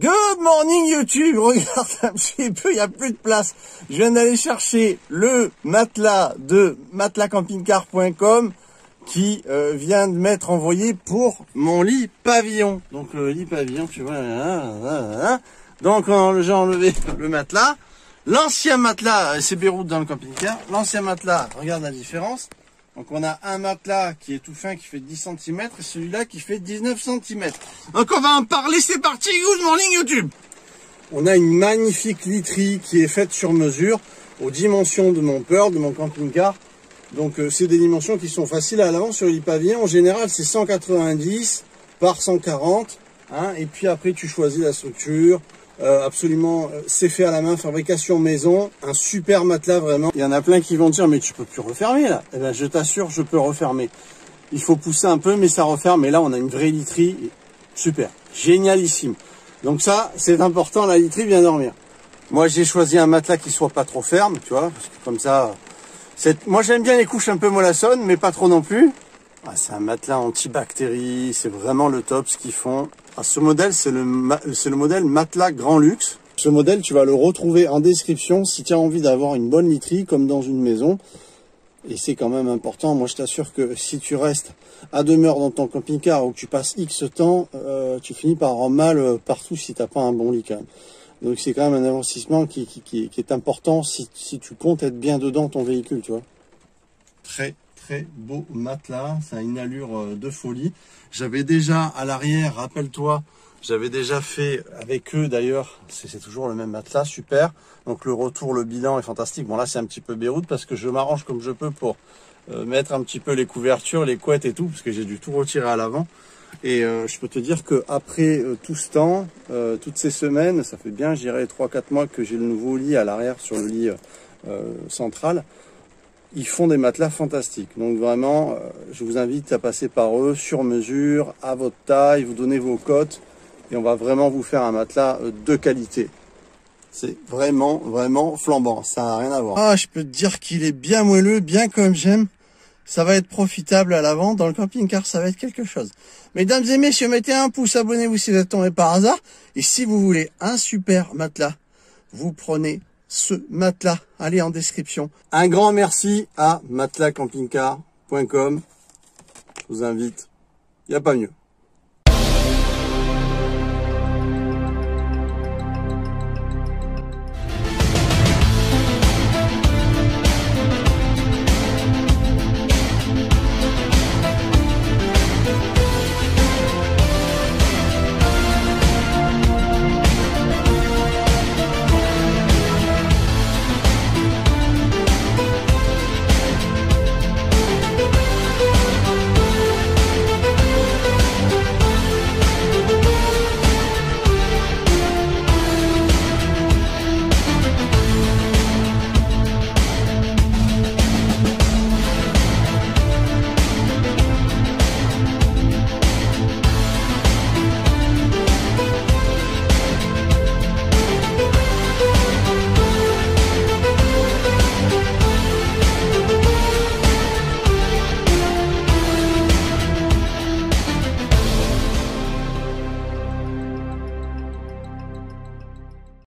Good morning YouTube, regarde un petit peu, il n'y a plus de place. Je viens d'aller chercher le matelas de matelascampingcar.com qui vient de m'être envoyé pour mon lit pavillon. Donc le lit pavillon, tu vois, donc j'ai enlevé le matelas. L'ancien matelas, c'est Beyrouth dans le camping-car. L'ancien matelas, regarde la différence. Donc on a un matelas qui est tout fin, qui fait 10 cm, et celui-là qui fait 19 cm. Donc on va en parler, c'est parti, good morning YouTube. On a une magnifique literie qui est faite sur mesure, aux dimensions de mon Pearl, de mon camping-car. Donc c'est des dimensions qui sont faciles à l'avant sur le lit pavillon. En général c'est 190 par 140. Hein, et puis après tu choisis la structure. Absolument, c'est fait à la main, fabrication maison, un super matelas vraiment. Il y en a plein qui vont dire mais tu peux plus refermer là. Eh ben je t'assure, je peux refermer. Il faut pousser un peu mais ça referme. Et là on a une vraie literie, super, génialissime. Donc ça c'est important, la literie bien dormir. Moi j'ai choisi un matelas qui soit pas trop ferme, tu vois, parce que comme ça, moi j'aime bien les couches un peu mollassonnes mais pas trop non plus. Ah, c'est un matelas antibactéries, c'est vraiment le top ce qu'ils font. Ah, ce modèle, c'est le modèle matelas grand luxe. Ce modèle, tu vas le retrouver en description si tu as envie d'avoir une bonne literie comme dans une maison. Et c'est quand même important. Moi, je t'assure que si tu restes à demeure dans ton camping-car ou que tu passes X temps, tu finis par avoir mal partout si tu n'as pas un bon lit quand même. Donc c'est quand même un investissement qui est important si tu comptes être bien dedans ton véhicule, tu vois. Très beau matelas, ça a une allure de folie. J'avais déjà à l'arrière, rappelle-toi, j'avais déjà fait avec eux d'ailleurs, c'est toujours le même matelas, super. Donc le retour, le bilan est fantastique. Bon là c'est un petit peu Beyrouth parce que je m'arrange comme je peux pour mettre un petit peu les couvertures, les couettes et tout, parce que j'ai dû tout retirer à l'avant. Et je peux te dire que après tout ce temps, toutes ces semaines, ça fait bien, je dirais 3-4 mois que j'ai le nouveau lit à l'arrière sur le lit central. Ils font des matelas fantastiques. Donc vraiment, je vous invite à passer par eux, sur mesure, à votre taille, vous donnez vos cotes. Et on va vraiment vous faire un matelas de qualité. C'est vraiment flambant. Ça n'a rien à voir. Ah, je peux te dire qu'il est bien moelleux, bien comme j'aime. Ça va être profitable à l'avant. Dans le camping-car, ça va être quelque chose. Mesdames et messieurs, mettez un pouce, abonnez-vous si vous êtes tombé par hasard. Et si vous voulez un super matelas, vous prenez ce matelas, allez en description. Un grand merci à matelascampingcar.com. Je vous invite, il n'y a pas mieux.